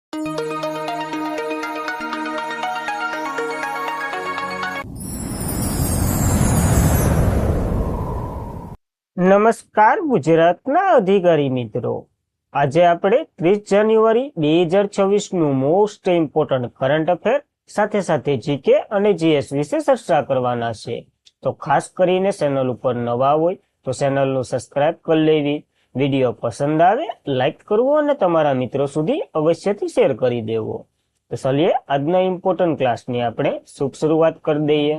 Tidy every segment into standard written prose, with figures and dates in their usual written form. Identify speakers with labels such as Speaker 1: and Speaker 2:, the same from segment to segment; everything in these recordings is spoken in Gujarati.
Speaker 1: નમસ્કાર ગુજરાતના અધિકારી મિત્રો, આજે આપણે 30 જાન્યુઆરી 2026 નું મોસ્ટ ઇમ્પોર્ટન્ટ કરંટ અફેર સાથે સાથે જીકે અને જીએસ વિશે ચર્ચા કરવાના છે. તો ખાસ કરીને ચેનલ ઉપર નવા હોય તો ચેનલનું સબસ્ક્રાઇબ કરી લેવી, વિડીયો પસંદ આવે લાઈક કરવો અને તમારા મિત્રો સુધી અવશ્યથી શેર કરી દેવો. તો ચલીએ આજના ઇમ્પોર્ટન્ટ ક્લાસની આપણે શુભ શરૂઆત કરી દઈએ.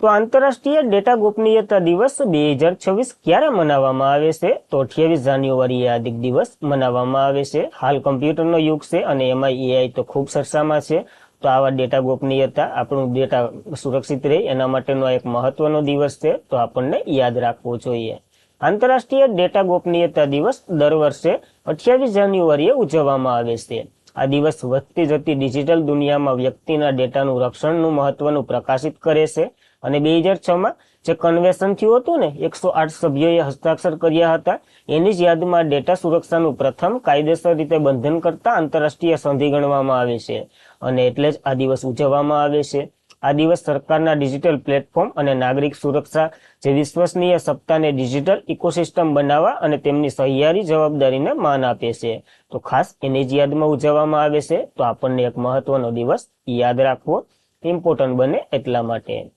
Speaker 1: તો આંતરરાષ્ટ્રીય ડેટા ગોપનીયતા દિવસ 2026 ક્યારે મનાવવામાં આવે છે? તો 28 જાન્યુઆરીએ આ દિવસ મનાવવામાં આવે છે. હાલ કમ્પ્યુટરનો યુગ છે અને એમાં એઆઈ તો ખૂબ ચર્ચામાં છે. તો આવા ડેટા ગોપનીયતા, આપણું ડેટા સુરક્ષિત રહે એના માટેનો એક મહત્વનો દિવસ છે, તો આપણને યાદ રાખવો જોઈએ. આંતરરાષ્ટ્રીય ડેટા ગોપનીયતા દિવસ દર વર્ષે 28 જાન્યુઆરીએ ઉજવવામાં આવે છે. આ દિવસ વધતી જતી ડિજિટલ દુનિયામાં વ્યક્તિના ડેટાનું રક્ષણનું મહત્વનું પ્રકાશિત કરે છે. અને 2006માં જે કન્વેન્શન થયું હતું ને, 108 સભ્યોએ હસ્તાક્ષર કર્યા હતા, એની જ યાદમાં ડેટા સુરક્ષાનું પ્રથમ કાયદેસર રીતે બંધન કરતા આંતરરાષ્ટ્રીય સંધિ ગણવામાં આવે છે અને એટલે જ આ દિવસ ઉજવવામાં આવે છે. આ દિવસ સરકારના ડિજિટલ પ્લેટફોર્મ અને નાગરિક સુરક્ષા જે વિશ્વસનીય સત્તાને ડિજિટલ ઇકોસિસ્ટમ બનાવવા અને તેમની સહિયારી જવાબદારીને માન આપે છે. તો ખાસ એની જ યાદમાં ઉજવવામાં આવે છે. તો આપણને એક મહત્વનો દિવસ યાદ રાખવો ઇમ્પોર્ટન્ટ બને એટલા માટે.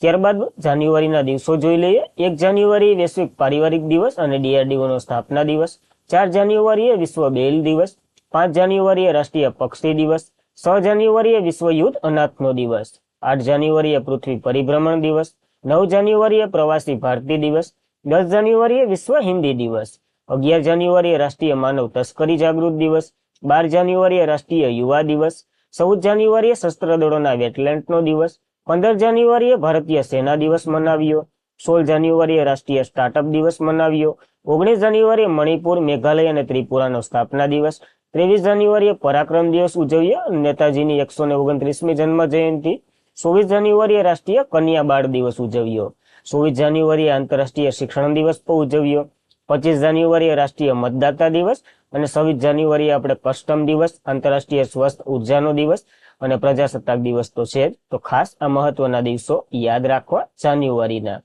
Speaker 1: ત્યારબાદ જાન્યુઆરીના દિવસો જોઈ લઈએ. 1 જાન્યુઆરી વૈશ્વિક પારિવારિક દિવસ અને ડીઆરડીઓનો સ્થાપના દિવસ. 4 જાન્યુઆરીએ વિશ્વ બેલ દિવસ. 5 જાન્યુઆરીએ રાષ્ટ્રીય પક્ષી દિવસ. 6 જાન્યુઆરીએ વિશ્વ યુદ્ધ અનાથનો દિવસ. 8 જાન્યુઆરીએ પૃથ્વી પરિભ્રમણ દિવસ. 9 જાન્યુઆરીએ પ્રવાસી ભારતીય દિવસ. 10 જાન્યુઆરીએ વિશ્વ હિન્દી દિવસ. 11 જાન્યુઆરીએ રાષ્ટ્રીય માનવ તસ્કરી જાગૃત દિવસ. 12 જાન્યુઆરીએ રાષ્ટ્રીય યુવા દિવસ. 14 જાન્યુઆરીએ સશસ્ત્ર દળોના વેટલેન્ડનો દિવસ. 15 જાન્યુઆરીએ ભારતીય સેના દિવસ મનાવ્યો. 16 જાન્યુઆરીએ રાષ્ટ્રીય સ્ટાર્ટઅપ દિવસ મનાવ્યો. 19 જાન્યુઆરીએ મણિપુર, મેઘાલય અને ત્રિપુરાનો સ્થાપના દિવસ. 23 જાન્યુઆરીએ પરાક્રમ દિવસ ઉજવ્યો, નેતાજીની 129મી જન્મ જયંતિ. 24 જાન્યુઆરીએ રાષ્ટ્રીય કન્યા બાળ દિવસ ઉજવ્યો. 24 જાન્યુઆરીએ આંતરરાષ્ટ્રીય શિક્ષણ દિવસ પણ ઉજવ્યો. 25 જાન્યુઆરીએ રાષ્ટ્રીય મતદાતા દિવસ અને 26 જાન્યુઆરીએ આપણે કસ્ટમ દિવસ, આંતરરાષ્ટ્રીય સ્વસ્થ ઉર્જાનો દિવસ અને પ્રજાસત્તાક દિવસ તો છે જ. તો ખાસ આ મહત્વના દિવસો યાદ રાખવા જાન્યુઆરીના.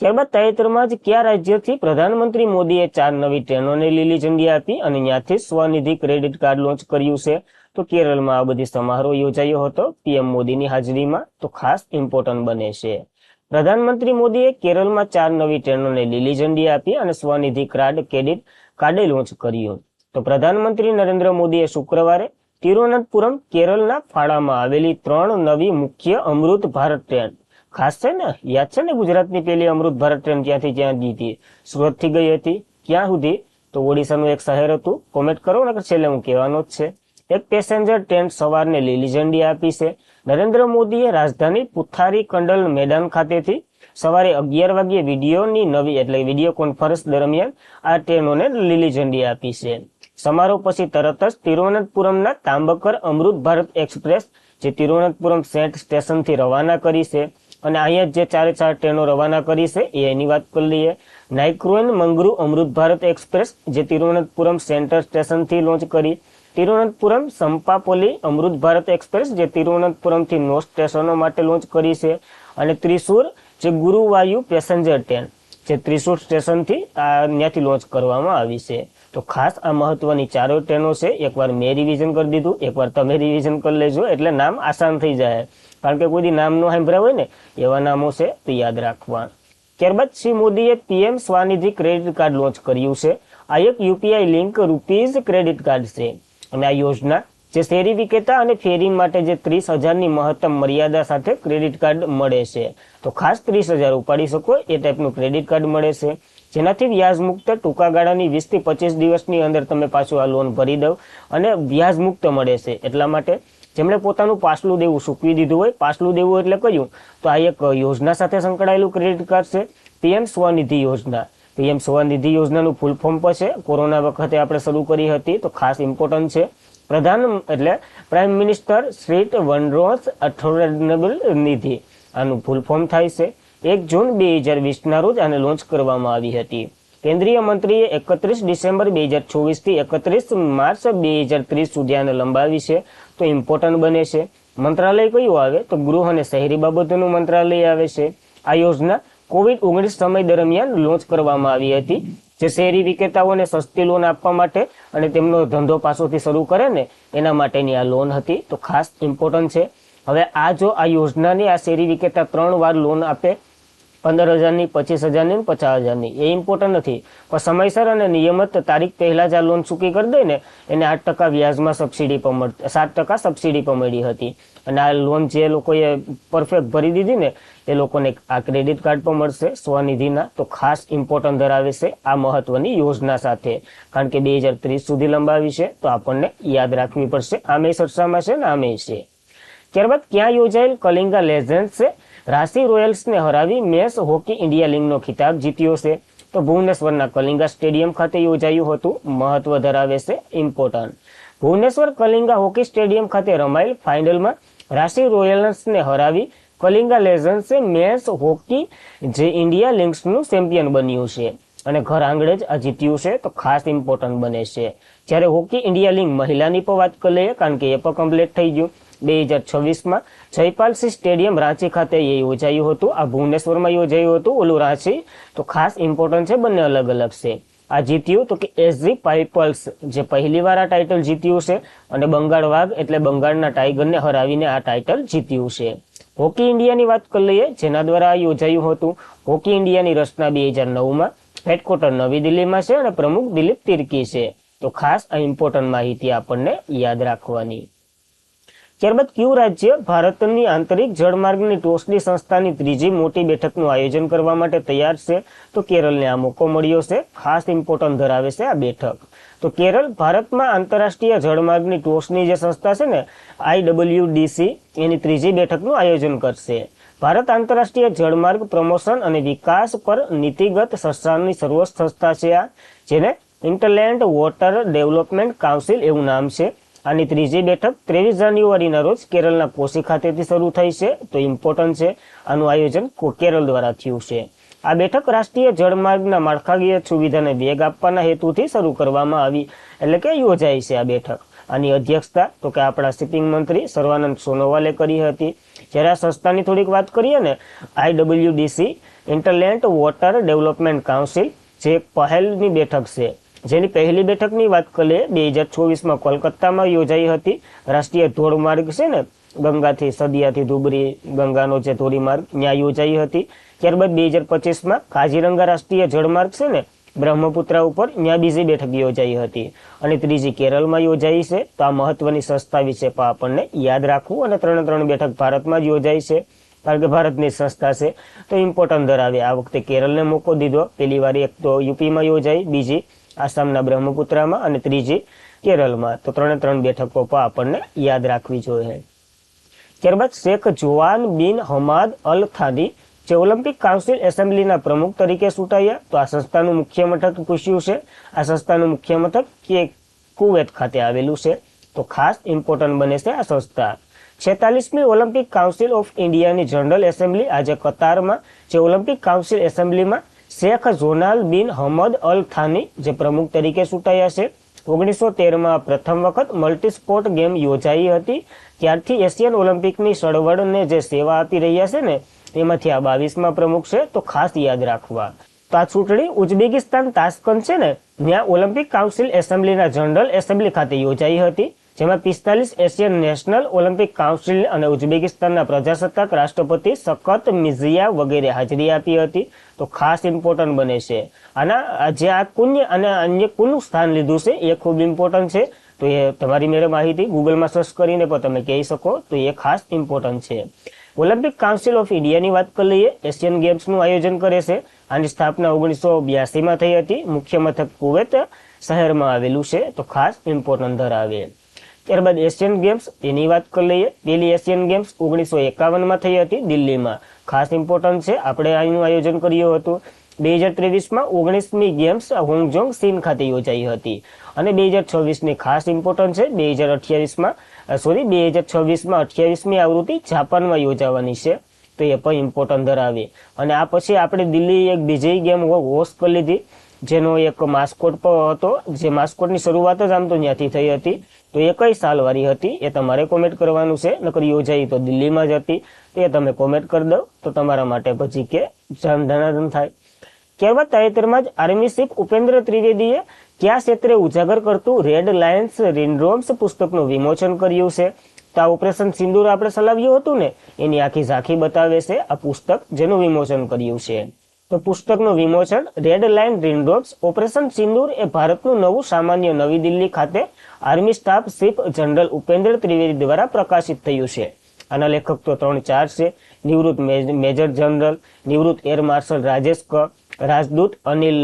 Speaker 1: ત્યારબાદ તાજેતરમાં જ કયા રાજ્યથી પ્રધાનમંત્રી મોદીએ 4 નવી ટ્રેનોને લીલી ઝંડી આપી અને ત્યાંથી સ્વનિધિ ક્રેડિટ કાર્ડ લોન્ચ કર્યું છે? તો કેરળમાં આ બધી સમારોહ યોજાયો હતો પીએમ મોદીની હાજરીમાં. તો ખાસ ઇમ્પોર્ટન્ટ બને છે. પ્રધાનમંત્રી મોદીએ કેરળમાં 4 નવી ટ્રેનોને લીલી ઝંડી આપી અને સ્વનિધિ ક્રેડિટ કાર્ડ લોન્ચ કર્યું. તો પ્રધાનમંત્રી નરેન્દ્ર મોદીએ શુક્રવારે તિરુવનંતપુરમ, કેરળના ફાળામાં આવેલી 3 નવી મુખ્ય અમૃત ભારત ટ્રેન, ખાસ છે ને, યાદ છે ને, ગુજરાતની પહેલી અમૃત ભારત ટ્રેન ક્યાંથી ક્યાં ગઈ હતી? સુરતથી ગઈ હતી. ક્યાં સુધી? તો ઓડિશાનું એક શહેર હતું. કોમેન્ટ કરો ને, છેલ્લે હું કહેવાનો જ છે. એક પેસેન્જર ટ્રેન સવારને લીલી ઝંડી આપી છે. નરેન્દ્ર મોદીએ રાજધાની પુથારી કંડલ મેદાન ખાતેથી સવારે 11 વાગ્યે વિડીયો કોન્ફરન્સ દરમિયાન આ ટ્રેનોને લીલી ઝંડી આપી છે. સમારોહ પછી તરત જ તિરુવનંતપુરમના તાંબકર અમૃત ભારત એક્સપ્રેસ જે તિરુવનંતપુરમ સેન્ટ સ્ટેશનથી રવાના કરી છે અને અહીંયા જે 4 ટ્રેનો રવાના કરી છે એની વાત કરી લઈએ. નાઇક્રુએન મંગરુ અમૃત ભારત એક્સપ્રેસ જે તિરુવનંતપુરમ સેન્ટર સ્ટેશનથી લોન્ચ કરી. તિરુવનંતપુરમ સંપાપોલી અમૃત ભારત એક્સપ્રેસ જે તિરુવનંતપુરમથી 9 સ્ટેશનો માટે લોન્ચ કરી છે. અને ત્રિશુર જે ગુરુવાયુ પેસેન્જર ટ્રેન જે ત્રિશુર સ્ટેશનથી ત્યાંથી લોન્ચ કરવામાં આવી છે. તો ખાસ આ મહત્વની 4 ટ્રેનો છે. એકવાર મેં રિવિઝન કરી દીધું, એકવાર તમે રિવિઝન કરી લેજો એટલે નામ આસાન થઈ જાય, કારણ કે કોઈ નામ નો સાંભળ્યા હોય ને એવા નામો છે તો યાદ રાખવા. ત્યારબાદ શ્રી મોદીએ PM Svanidhi credit card launch કર્યું છે. આ એક UPI link rupees credit card છે અને આ યોજના જે શેરી વિક્રેતા અને ફેરી માટે જે 30,000ની મહત્તમ મર્યાદા સાથે ક્રેડિટ કાર્ડ મળે છે. તો ખાસ 30,000 ઉપાડી શકો એ ટાઈપનું ક્રેડિટ કાર્ડ મળે છે, જેનાથી વ્યાજ મુક્ત ટૂંકા ગાળાની 20 થી 25 દિવસની અંદર તમે પાછું આ લોન ભરી દો અને વ્યાજ મુક્ત મળે છે. એટલા માટે જેમણે પોતાનું પાછલું દેવું ચૂકવી દીધું હોય, પાછલું દેવું એટલે કયું, તો આ એક યોજના સાથે સંકળાયેલું ક્રેડિટ કાર્ડ છે, પીએમ સ્વનિધિ યોજના. પીએમ સ્વનિધિ યોજનાનું ફૂલ ફોર્મ પણ છે, કોરોના વખતે આપણે શરૂ કરી હતી, તો ખાસ ઇમ્પોર્ટન્ટ છે. પ્રાઇમ મિનિસ્ટર સ્ટ્રીટ વનરોઝ અફોર્ડેબલ નિધિ આનું ફૂલ ફોર્મ થાય છે. 1 જૂન 2020ના રોજ આને લોન્ચ કરવામાં આવી હતી. કેન્દ્રીય મંત્રીએ 31 ડિસેમ્બર 2024 થી 31 માર્ચ 2030 સુધી આને લંબાવી છે, તો ઇમ્પોર્ટન્ટ બને છે. મંત્રાલય કયું આવે તો ગૃહ અને શહેરી બાબતોનું મંત્રાલય આવે છે. આ યોજના COVID-19 સમય દરમિયાન લોન્ચ કરવામાં આવી હતી, જે શહેરી વિક્રેતાઓને સસ્તી લોન આપવા માટે અને તેમનો ધંધો પાછોથી શરૂ કરે ને એના માટેની આ લોન હતી, તો ખાસ ઇમ્પોર્ટન્ટ છે. હવે આ યોજનાની આ શહેરી વિક્રેતા 3 વાર લોન આપે, 15,000ની, 25,000ની, 50,000ની. એ ઇમ્પોર્ટન્ટ નથી, પણ સમયસર અને નિયમિત તારીખ પહેલા જ આ લોન ચૂકી કરી દે ને એને 8% વ્યાજમાં સબસિડી પણ મળતી, 7% સબસિડી પણ મળી હતી. અને આ લોન જે લોકોએ પરફેક્ટ ભરી દીધી ને એ લોકોને આ ક્રેડિટ કાર્ડ પણ મળશે સ્વનિધિના, તો ખાસ ઇમ્પોર્ટન્ટ ધરાવે છે આ મહત્વની યોજના સાથે. કારણ કે 2030 સુધી લંબાવી છે, તો આપણને યાદ રાખવી પડશે. આમે સરસામાં છે ને આમે છે. ત્યારબાદ ક્યાં યોજાયેલ કલિંગા લેજેન્ડ્સ છે? રાંચી રોયલ્સને હરાવી મેસ હોકી ઇન્ડિયા લીગનો ખિતાબ જીત્યો છે, તો ભુવનેશ્વરના કલિંગા સ્ટેડિયમ ખાતે યોજાયું હતું. મહત્વ ધરાવે છે, important. Bhubaneswar Kalinga hockey stadium ખાતે રમાયેલ ફાઇનલમાં રાંચી રોયલ્સને હરાવી કલિંગા લેજન્ડ્સે મેન્સ હોકી જે ઇન્ડિયા લીગ્સનું ચેમ્પિયન બન્યું છે અને ઘર આંગણે જ આ જીત્યું છે, તો ખાસ ઇમ્પોર્ટન્ટ બને છે. જ્યારે હોકી ઇન્ડિયા લીગ મહિલાની પણ વાત કરી લઈએ, કારણ કે એ પણ કમ્પ્લીટ થઈ ગયું. 2026માં જયપાલસિંહ સ્ટેડિયમ રાંચી ખાતે એ યોજાયું હતું. આ ભુવનેશ્વરમાં યોજાયું હતું, ઓલું રાંચી, તો ખાસ ઇમ્પોર્ટન્ટ છે, બંને અલગ અલગ છે. આ જીત્યું તો કે એસજી પાઇપલ્સ જે પહેલીવાર આ ટાઇટલ જીત્યું છે, અને બંગાળ વાઘ એટલે બંગાળના ટાઈગરને હરાવીને આ ટાઇટલ જીત્યું છે. હોકી ઇન્ડિયાની વાત કરી લઈએ, જેના દ્વારા આ યોજાયું હતું. હોકી ઇન્ડિયાની રચના 2009માં, હેડક્વાર્ટર નવી દિલ્હીમાં છે અને પ્રમુખ દિલીપ તિર્કી છે, તો ખાસ આ ઇમ્પોર્ટન્ટ માહિતી આપણને યાદ રાખવાની. ત્યારબાદ કયું રાજ્ય ભારતની આંતરિક જળમાર્ગની ટોચની સંસ્થાની 3જી મોટી બેઠકનું આયોજન કરવા માટે તૈયાર છે? તો કેરળને આ મોકો મળ્યો છે. ખાસ ઇમ્પોર્ટન્ટ ધરાવે છે આ બેઠક. તો કેરળ ભારતમાં આંતરરાષ્ટ્રીય જળમાર્ગની ટોચની જે સંસ્થા છે ને IWDC, એની 3જી બેઠકનું આયોજન કરશે. ભારત આંતરરાષ્ટ્રીય જળમાર્ગ પ્રમોશન અને વિકાસ પર નીતિગત સંસ્થાની સર્વોચ્ચ સંસ્થા છે આ, જેને ઇન્ટરલેન્ડ વોટર ડેવલપમેન્ટ કાઉન્સિલ એવું નામ છે. આની 3જી બેઠક 23 જાન્યુઆરીના રોજ કેરળના કોસી ખાતેથી શરૂ થઈ છે, તો ઇમ્પોર્ટન્ટ છે. આનું આયોજન કેરળ દ્વારા થયું છે. આ બેઠક રાષ્ટ્રીય જળમાર્ગના માળખાકીય સુવિધાને વેગ આપવાના હેતુથી શરૂ કરવામાં આવી, એટલે કે યોજાઈ છે આ બેઠક. આની અધ્યક્ષતા તો કે આપણા શિપિંગ મંત્રી સર્વાનંદ સોનોવાલે કરી હતી. જ્યારે આ સંસ્થાની થોડીક વાત કરીએ ને, IWDC ઇન્ટરલેન્ડ વોટર ડેવલપમેન્ટ કાઉન્સિલ જે એક પહેલની બેઠક છે, જેની પહેલી બેઠકની વાત કરીએ 2024માં કોલકાતામાં યોજાઈ હતી. રાષ્ટ્રીય ધોળમાર્ગ છે ને ગંગાથી સદિયાથી ધુબરી ગંગાનો જે ધોરીમાર્ગ ત્યાં યોજાઈ હતી. ત્યારબાદ 2025માં કાજીરંગા રાષ્ટ્રીય જળમાર્ગ છે ને બ્રહ્મપુત્રા ઉપર ત્યાં બીજી બેઠક યોજાઈ હતી, અને 3જી કેરળમાં યોજાઈ છે. તો આ મહત્વની સંસ્થા વિશે પણ આપણને યાદ રાખવું, અને 3 બેઠક ભારતમાં જ યોજાઈ છે, કારણ કે ભારતની સંસ્થા છે, તો ઇમ્પોર્ટન્ટ ધરાવે. આ વખતે કેરળને મોકો દીધો. પહેલી વાર એક તો યુપીમાં યોજાઈ, બીજી આસામના બ્રહ્મપુત્રામાં, અને 3જી કેરળમાં. તો 3 બેઠકો પણ આપણને યાદ રાખવી જોઈએ. ત્યારબાદ શેખ જોવાન બિન હમાદ અલ થાની જે ઓલિમ્પિક કાઉન્સિલ એસેમ્બલીના પ્રમુખ તરીકે ચૂંટાયા, તો આ સંસ્થાનું મુખ્ય મથક પૂછ્યું છે. આ સંસ્થાનું મુખ્ય મથક કે કુવૈત ખાતે આવેલું છે, તો ખાસ ઇમ્પોર્ટન્ટ બને છે આ સંસ્થા. 46મી ઓલિમ્પિક કાઉન્સિલ ઓફ ઇન્ડિયાની જનરલ એસેમ્બલી આજે કતારમાં જે ઓલિમ્પિક કાઉન્સિલ એસેમ્બલીમાં શેખ જોનાલ બિન હમદ અલ થાની જે પ્રમુખ તરીકે ચૂંટાયા છે. 1913માં પ્રથમ વખત મલ્ટી સ્પોર્ટ ગેમ યોજાઈ હતી. ત્યારથી એશિયન ઓલિમ્પિકની ચળવળને જે સેવા આપી રહ્યા છે ને, તેમાંથી આ 22માં પ્રમુખ છે, તો ખાસ યાદ રાખવા. તો આ ચૂંટણી ઉઝબેકિસ્તાન તાશ્કંદ છે ને ત્યાં ઓલિમ્પિક કાઉન્સિલ એસેમ્બલીના જનરલ એસેમ્બલી ખાતે યોજાઈ હતી, જેમાં 45 એશિયન નેશનલ ઓલિમ્પિક કાઉન્સિલ અને ઉઝબેકિસ્તાનના પ્રજાસત્તાક રાષ્ટ્રપતિ શકત મિર્ઝિયા વગેરે હાજરી આપી હતી, તો ખાસ ઇમ્પોર્ટન્ટ બને છે. આના જે આ કુન્ય અને અન્ય કુનું સ્થાન લીધું છે એ ખૂબ ઇમ્પોર્ટન્ટ છે. તો એ તમારી મેરે માહિતી ગૂગલમાં સર્ચ કરીને પણ તમે કહી શકો, તો એ ખાસ ઇમ્પોર્ટન્ટ છે. ઓલિમ્પિક કાઉન્સિલ ઓફ ઇન્ડિયાની વાત કરી લઈએ, એશિયન ગેમ્સનું આયોજન કરે છે. આની સ્થાપના 1982માં થઈ હતી. મુખ્ય મથક કુવૈત શહેરમાં આવેલું છે, તો ખાસ ઇમ્પોર્ટન્ટ ધરાવે. ત્યારબાદ એશિયન ગેમ્સ એની વાત કરી લઈએ. પહેલી એશિયન ગેમ્સ 1951માં થઈ હતી દિલ્હીમાં, ખાસ ઇમ્પોર્ટન્ટ છે. આપણે આનું આયોજન કર્યું હતું. 2023માં 19મી ગેમ્સ હોંગજોંગ ચીન ખાતે યોજાઈ હતી, અને 2026ની ખાસ ઇમ્પોર્ટન્ટ છે. 2026માં 28મી આવૃત્તિ જાપાનમાં યોજાવાની છે, તો એ પણ ઇમ્પોર્ટન્ટ ધરાવે. અને આ પછી આપણે દિલ્હી એક બીજી ગેમ હોસ્ટ કરી લીધી જેનો એક માસ્કોટ હતો, જે માસ્કોટની શરૂઆત જ આમ તો ત્યાંથી થઈ હતી. તો એ કઈ સાલવાળી હતી એ તમારે કોમેન્ટ કરવાનું છે. નકર યોજાઈ તો દિલ્હીમાં જ હતી, એ તમે કોમેન્ટ કરી દો તો તમારા માટે પછી કે ધનાધન થાય. ત્યારબાદ તાજેતરમાં જ આર્મી ચીફ ઉપેન્દ્ર ત્રિવેદીએ કયા ક્ષેત્રે ઉજાગર કરતું રેડ લાયન્સ સિન્ડ્રોમ્સ પુસ્તકનું વિમોચન કર્યું છે. તો આ ઓપરેશન સિંદૂર આપણે ચલાવ્યું હતું ને, એની આખી ઝાંખી બતાવે છે આ પુસ્તક જેનું વિમોચન કર્યું છે. તો પુસ્તકનું વિમોચન રેડ લાઇન સિન્ડ્રોમ્સ ઓપરેશન સિંદૂર એ ભારતનું નવું સામાન્ય નવી દિલ્હી ખાતે army staff chief general Upendra Trivedi દ્વારા પ્રકાશિત થયું છે. આના લેખક તો 3-4 છે. નિવૃત્ત મેજર જનરલ, નિવૃત્ત એર માર્શલ રાજેશ ક, રાજદૂત અનિલ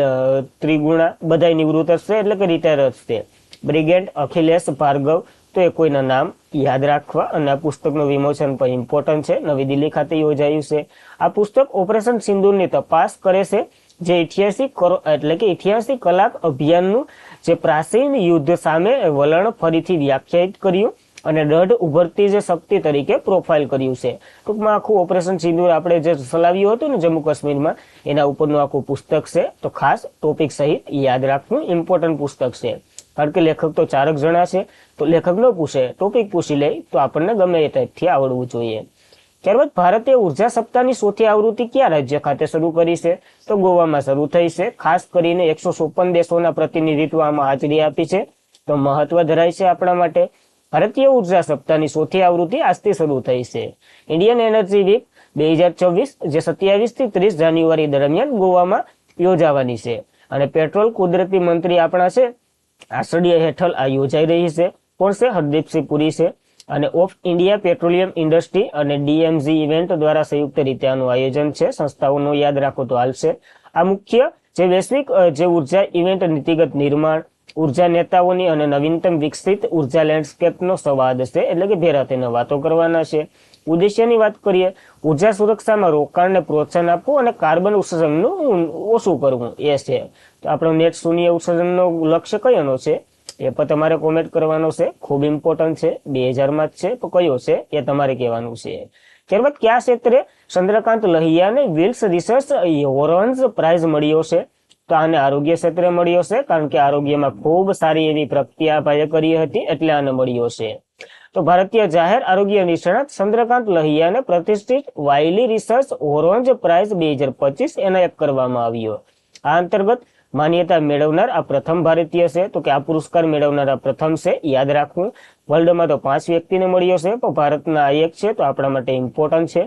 Speaker 1: ત્રિગુણા, બધા નિવૃત્ત છે એટલે કે રિટાયર છે. બ્રિગેડ અખિલેશ ભાર્ગવ, તો એ કોઈના નામ યાદ રાખવા. અને આ પુસ્તકનું વિમોચન પણ ઇમ્પોર્ટન્ટ છે, નવી દિલ્હી ખાતે યોજાયું છે. આ પુસ્તક ઓપરેશન સિંદૂરની તપાસ કરે છે, જે 88 કલાક અભિયાનનું જે પ્રાચીન યુદ્ધ સામે વલણ ફરીથી વ્યાખ્યાયિત કર્યું અને દઢ ઉભરતી જે શક્તિ તરીકે પ્રોફાઇલ કર્યું છે. ટૂંકમાં આખું ઓપરેશન સિંદૂર આપણે જે ચલાવ્યું હતું ને જમ્મુ કાશ્મીરમાં, એના ઉપરનું આખું પુસ્તક છે. તો ખાસ ટોપિક સહિત યાદ રાખવું, ઇમ્પોર્ટન્ટ પુસ્તક છે. કારણ કે લેખક તો 4 જણા છે, તો લેખક ન પૂછે, ટોપિક પૂછી લે તો આપણને ગમે એ ટાઈપથી આવડવું જોઈએ. ત્યારબાદ ભારતીય ઉર્જા સપ્તાહની 100મી આવૃત્તિ કયા રાજ્ય ખાતે શરૂ કરી છે? તો ગોવામાં શરૂ થઈ છે. ખાસ કરીને 156 દેશોના પ્રતિનિધિત્વ આમાં હાજરી આપી છે, તો મહત્વ ધરાય છે આપણા માટે. ભારતીય ઉર્જા સપ્તાહની 100મી આવૃત્તિ આજથી શરૂ થઈ છે. ઇન્ડિયન એનર્જી વીક 2024 જે 27 થી 30 જાન્યુઆરી દરમિયાન ગોવામાં યોજાવાની છે. અને પેટ્રોલ કુદરતી મંત્રી આપણા છે, આશ્રય હેઠળ આ યોજાઈ રહી છે. કોણ છે? હરદીપસિંહ પુરી છે. અને ઓફ ઇન્ડિયા પેટ્રોલિયમ ઇન્ડસ્ટ્રી અને ડીએમજી ઇવેન્ટ દ્વારા સંયુક્ત રીતે આનું આયોજન છે. સંસ્થાઓનું યાદ રાખો તો હાલશે. આ મુખ્ય જે વૈશ્વિક જે ઉર્જા ઇવેન્ટ નીતિગત નિર્માણ, ઉર્જા નેતાઓની અને નવીનતમ વિકસિત ઉર્જા લેન્ડસ્કેપનો સંવાદ છે, એટલે કે ભેરા તેને વાતો કરવાના છે. ઉદ્દેશ્યની વાત કરીએ, ઉર્જા સુરક્ષામાં રોકાણને પ્રોત્સાહન આપવું અને કાર્બન ઉત્સર્જનનું ઓછું કરવું એ છે. તો આપણો નેટ શૂન્ય ઉત્સર્જનનો લક્ષ્ય કયોનો છે એ પણ તમારે કોમેન્ટ કરવાનો છે. ખૂબ ઇમ્પોર્ટન્ટ છે, 2000માં જ છે, તો કયો છે એ તમારે કહેવાનું છે. ત્યારબાદ કયા ક્ષેત્રે ચંદ્રકાંત લહિયાને વિલ્સ રિસર્ચ હોરોન્સ પ્રાઇઝ મળ્યો છે? તો આને આરોગ્ય ક્ષેત્રે મળ્યો છે, કારણ કે આરોગ્યમાં ખૂબ સારી એવી પ્રગતિ ભાઈએ કરી હતી, એટલે આને મળ્યો છે. તો ભારતીય જાહેર આરોગ્ય નિષ્ણાત ચંદ્રકાંત લહિયાને પ્રતિષ્ઠિત વાયલી રિસર્ચ હોરોન્સ પ્રાઇઝ 2025 એનાયત કરવામાં આવ્યો. આ અંતર્ગત માન્યતા મેળવનાર આ પ્રથમ ભારતીય છે. તો કે આ પુરસ્કાર મેળવનાર આ પ્રથમ છે, યાદ રાખવું. વર્લ્ડમાં તો 5 વ્યક્તિને મળ્યો છે, પણ ભારતના આ એક છે, તો આપણા માટે ઇમ્પોર્ટન્ટ છે.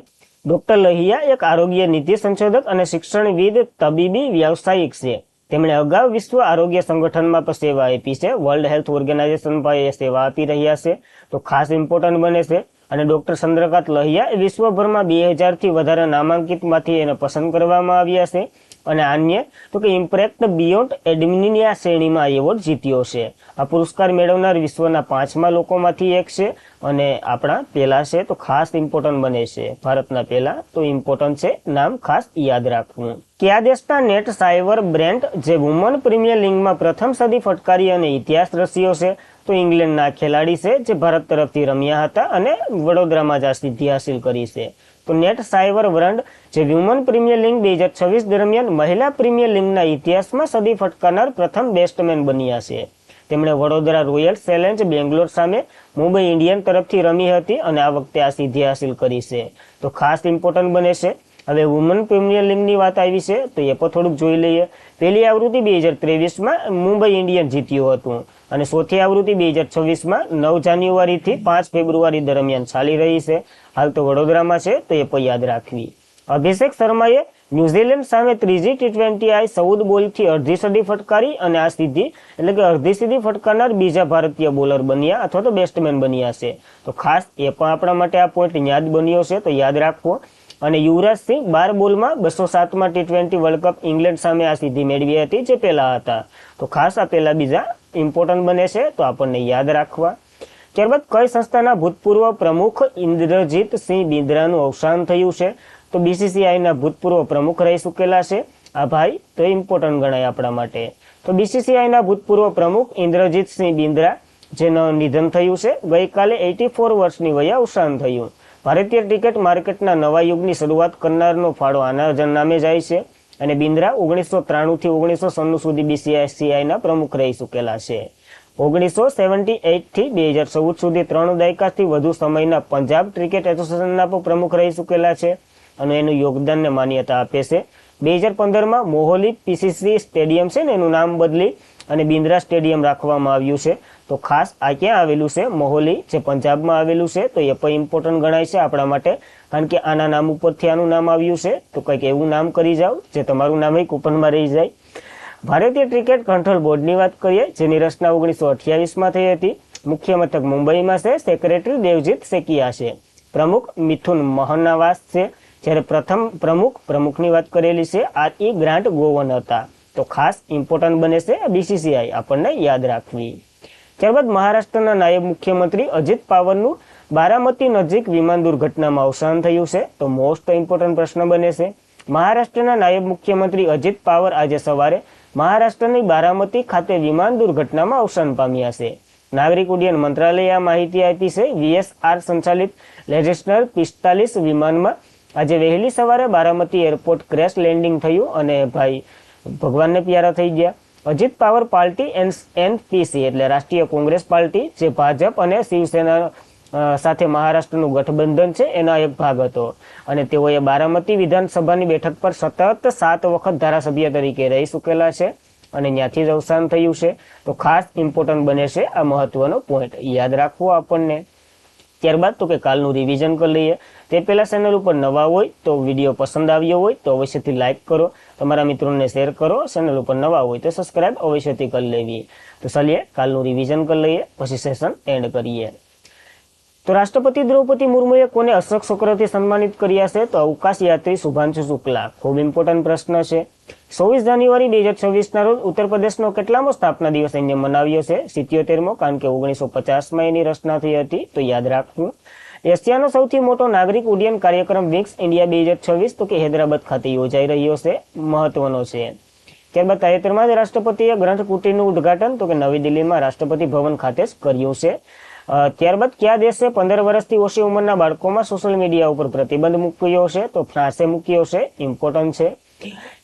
Speaker 1: ડોક્ટર લહિયા એક આરોગ્ય નીતિ સંશોધક અને શિક્ષણવિદ, તબીબી વ્યાવસાયિક છે. તેમણે અગાઉ વિશ્વ આરોગ્ય સંગઠનમાં પણ સેવા આપી છે. વર્લ્ડ હેલ્થ ઓર્ગેનાઇઝેશન પર એ સેવા આપી રહ્યા છે, તો ખાસ ઇમ્પોર્ટન્ટ બને છે. અને ડોક્ટર ચંદ્રકાંત લહિયા વિશ્વભરમાં 2000 થી વધારે નામાંકિતમાંથી એને પસંદ કરવામાં આવ્યા છે. અને અન્ય તો કે ઇમ્પેક્ટ બિયોન્ડ એડમિની આ શ્રેણીમાં એવોર્ડ જીત્યો છે. આ પુરસ્કાર મેળવનાર વિશ્વના 5મા લોકોમાંથી એક છે અને આપણા પહેલા છે, તો ખાસ ઇમ્પોર્ટન્ટ બને છે. ભારતના પહેલા તો ઇમ્પોર્ટન્ટ છે, નામ ખાસ યાદ રાખવું. કયા દેશના નેટ સાયબર બ્રેન્ટ જે વુમન પ્રીમિયર લીગમાં પ્રથમ સદી ફટકારી અને ઇતિહાસ રચ્યો છે? તો ઇંગ્લેન્ડના ખેલાડી છે, જે ભારત તરફથી રમ્યા હતા અને વડોદરામાં જ આ સિદ્ધિ હાસિલ કરી છે. તો નેટ સાયબર બ્રાન્ડ જે વ્યુમન પ્રીમિયર લીગ 2026 દરમિયાન મહિલા પ્રીમિયર લીગના ઇતિહાસમાં સદી ફટકારનાર પ્રથમ બેસ્ટમેન બન્યા છે. તેમણે વડોદરા રોયલ ચેલેન્જ બેંગ્લોર સામે મુંબઈ ઇન્ડિયન તરફથી રમી હતી અને આ વખતે આ સિદ્ધિ હાસિલ કરી છે. તો ખાસ ઇમ્પોર્ટન્ટ બને છે. હવે વુમન પ્રીમિયર લીગની વાત આવી છે, તો એ પણ થોડુંક જોઈ લઈએ. પહેલી આવૃત્તિ 2023માં મુંબઈ ઇન્ડિયન જીત્યું હતું અને ચોથી આવૃત્તિ 2026માં 9 જાન્યુઆરીથી 5 ફેબ્રુઆરી દરમિયાન ચાલી રહી છે. હાલ તો વડોદરામાં છે, તો એ પણ યાદ રાખવી. અભિષેક શર્માએ ન્યુઝીલેન્ડ સામે ત્રીજી T20 આઈ 14 બોલથી અડધી સદી ફટકારી અને આ સિદ્ધિ એટલે કે અડધી સદી ફટકારનાર બીજા ભારતીય બોલર બન્યા અથવા તો બેસ્ટમેન બન્યા છે. તો ખાસ એ પણ આપણા માટે આ પોઈન્ટ યાદ બન્યો છે, તો યાદ રાખવો. અને યુવરાજ સિંહ 12 બોલમાં 207માં T20 વર્લ્ડ કપ ઇંગ્લેન્ડ સામે આ સિદ્ધિ મેળવી હતી, જે પહેલા હતા. તો ખાસ આ પહેલા બીજા ઇમ્પોર્ટન્ટ બને છે, તો આપણને યાદ રાખવા. ત્યારબાદ કઈ સંસ્થાના ભૂતપૂર્વ પ્રમુખ ઇન્દ્રજીત સિંહ બિંદ્રાનું અવસાન થયું છે? તો BCCIના ભૂતપૂર્વ પ્રમુખ રહી ચૂકેલા છે આ ભાઈ, તો ઇમ્પોર્ટન્ટ ગણાય આપણા માટે. તો BCCIના ભૂતપૂર્વ પ્રમુખ ઇન્દ્રજીત સિંહ બિંદ્રા જેનું નિધન થયું છે. ગઈકાલે 84 વર્ષની વયે અવસાન થયું. ભારતીય ક્રિકેટ માર્કેટના નવા યુગની શરૂઆત કરનારનો ફાળો આના નામે જાય છે. અને બિન્દ્રા 1993 થી 1996 સુધી BCCI ના પ્રમુખ રહી ચૂકેલા છે. 1978 થી 2014 સુધી 3 દાયકાથી વધુ સમયના પંજાબ ક્રિકેટ એસોસિએશનના પણ પ્રમુખ રહી ચૂકેલા છે અને એનું યોગદાનને માન્યતા આપે છે. 2015માં મોહાલી PCC સ્ટેડિયમ છે ને એનું નામ બદલી અને બિન્દ્રા સ્ટેડિયમ રાખવામાં આવ્યું છે. તો ખાસ આ ક્યાં આવેલું છે? મોહાલી, જે પંજાબમાં આવેલું છે. તો એ પણ ઇમ્પોર્ટન્ટ ગણાય છે આપણા માટે, કારણ કે આના નામ ઉપરથી આનું નામ આવ્યું છે. તો કંઈક એવું નામ કરી જાઓ જે તમારું નામ એ કૂપનમાં રહી જાય. ભારતીય ક્રિકેટ કંટ્રોલ બોર્ડની વાત કરીએ, જેની રચના 1928માં થઈ હતી. મુખ્ય મથક મુંબઈમાં છે. સેક્રેટરી દેવજીત સેકિયા છે. પ્રમુખ મિથુન મહનાવાસ છે. જ્યારે પ્રથમ પ્રમુખની વાત કરેલી છે RE ગ્રાન્ટ ગોવન હતા. તો ખાસ ઇમ્પોર્ટન્ટ બને છે BCCI આપણને યાદ રાખવી. ત્યારબાદ મહારાષ્ટ્રના નાયબ મુખ્યમંત્રી અજીત પાવરનું બારામતી નજીક વિમાન દુર્ઘટનામાં અવસાન થયું છે. તો મોસ્ટ ઇમ્પોર્ટન્ટ પ્રશ્ન બને છે. મહારાષ્ટ્રના નાયબ મુખ્યમંત્રી અજીત પાવર આજે સવારે મહારાષ્ટ્રની બારામતી ખાતે વિમાન દુર્ઘટનામાં અવસાન પામ્યા છે. નાગરિક ઉડ્ડયન મંત્રાલયે આ માહિતી આપી છે. VSR સંચાલિત લેજેસ્ટર 45 વિમાનમાં આજે વહેલી સવારે બારામતી એરપોર્ટ ક્રેશ લેન્ડિંગ થયું અને ભાઈ ભગવાનને પ્યારા થઈ ગયા. અજીત પાવર પાર્ટી NPC એટલે રાષ્ટ્રીય કોંગ્રેસ પાર્ટી, જે ભાજપ અને શિવસેના સાથે મહારાષ્ટ્રનું ગઠબંધન છે એના એક ભાગ હતો અને તેઓએ બારામતી વિધાનસભાની બેઠક પર સતત 7 વખત ધારાસભ્ય તરીકે રહી ચૂકેલા છે અને ત્યાંથી જ અવસાન થયું છે. તો ખાસ ઇમ્પોર્ટન્ટ બને છે આ મહત્વનો પોઈન્ટ યાદ રાખવો આપણને. ત્યારબાદ તો કે કાલનું રિવિઝન કરી લઈએ. તે પહેલા ચેનલ ઉપર નવા હોય તો વિડીયો પસંદ આવ્યો હોય તો અવશ્યથી લાઇક કરો, તમારા મિત્રોને શેર કરો. ચેનલ ઉપર નવા હોય તો સબસ્ક્રાઇબ અવશ્યથી કરી લેવી. તો ચાલીએ કાલનું રિવિઝન કરી લઈએ, પછી સેશન એન્ડ કરીએ. તો રાષ્ટ્રપતિ દ્રૌપદી મુર્મુએ કોને અશોક ચક્રથી સન્માનિત કર્યા છે? તો અવકાશ યાત્રી શુભાંશુ શુક્લા. ખૂબ ઇમ્પોર્ટન્ટ પ્રશ્ન છે. 24 જાન્યુઆરી 2026ના રોજ ઉત્તર પ્રદેશનો કેટલામો સ્થાપના દિવસ એને મનાવ્યો છે? 77મો, કારણ કે 1950માં એની રચના થઈ હતી. તો યાદ રાખવું. એશિયાનો સૌથી મોટો નાગરિક ઉડ્ડયન કાર્યક્રમ વિંગ્સ ઇન્ડિયા 2026 તો કે હૈદરાબાદ ખાતે યોજાઈ રહ્યો છે. મહત્વનો છે. ત્યારબાદ તાજેતરમાં જ રાષ્ટ્રપતિએ ગ્રંથ કુટીરનું ઉદઘાટન તો કે નવી દિલ્હીમાં રાષ્ટ્રપતિ ભવન ખાતે જ કર્યું છે. ત્યારબાદ કયા દેશે 15 વર્ષથી ઓછી ઉંમરના બાળકોમાં સોશિયલ મીડિયા ઉપર પ્રતિબંધ મૂક્યો છે? તો ફ્રાન્સે મૂક્યો છે. ઇમ્પોર્ટન્ટ છે.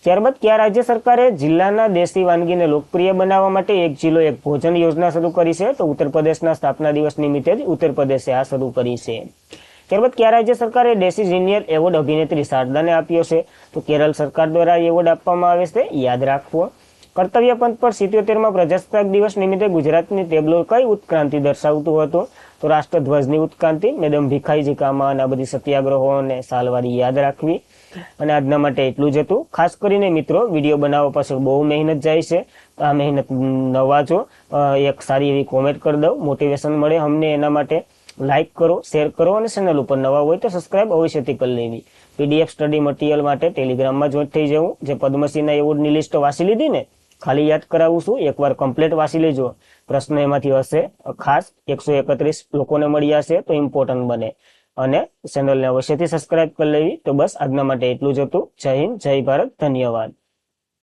Speaker 1: ત્યારબાદ કયા રાજ્ય સરકારે જિલ્લાના દેશી વાનગીને લોકપ્રિય બનાવવા માટે એક જિલ્લો એક ભોજન યોજના શરૂ કરી છે? તો ઉત્તર પ્રદેશના સ્થાપના દિવસ નિમિત્તે જ ઉત્તર પ્રદેશે આ શરૂ કરી છે. ત્યારબાદ કયા રાજ્ય સરકારે ડેસી જુનિયર એવોર્ડ અભિનેત્રી શારદાને આપ્યો છે? તો કેરળ સરકાર દ્વારા એવોર્ડ આપવામાં આવે છે. યાદ રાખવો. કર્તવ્ય પંથ પર 77માં પ્રજાસત્તાક દિવસ નિમિત્તે ગુજરાતની ટેબ્લો કઈ ઉત્ક્રાંતિ દર્શાવતું હતું? તો રાષ્ટ્રધ્વજની ઉત્ક્રાંતિ. મેડમ ભીખાઈજી કામા અને આ બધી સત્યાગ્રહો અને સાલવારી યાદ રાખવી. અને આજના માટે એટલું જ હતું. ખાસ કરીને મિત્રો, વિડીયો બનાવવા પાછળ બહુ મહેનત જાય છે. આ મહેનત નવાજો, એક સારી એવી કોમેન્ટ કરી દો, મોટિવેશન મળે અમને. એના માટે લાઇક કરો, શેર કરો અને ચેનલ ઉપર નવા હોય તો સબસ્ક્રાઇબ અવશ્યથી કરી લેવી. PDF સ્ટડી મટીરિયલ માટે ટેલિગ્રામમાં જોઈન્ટ થઈ જવું. જે પદ્મશ્રીના એવોર્ડની લિસ્ટ વાંચી લીધી ને, ખાલી યાદ કરાવું છું, એકવાર કમ્પ્લીટ વાંચી લેજો. પ્રશ્ન એમાંથી હશે. ખાસ 131 લોકોને મળ્યા છે તો ઇમ્પોર્ટન્ટ બને. અને ચેનલને અવશ્યથી સબસ્ક્રાઇબ કરી લેવી. તો બસ આજના માટે એટલું જ હતું. જય હિન્દ, જય ભારત, ધન્યવાદ.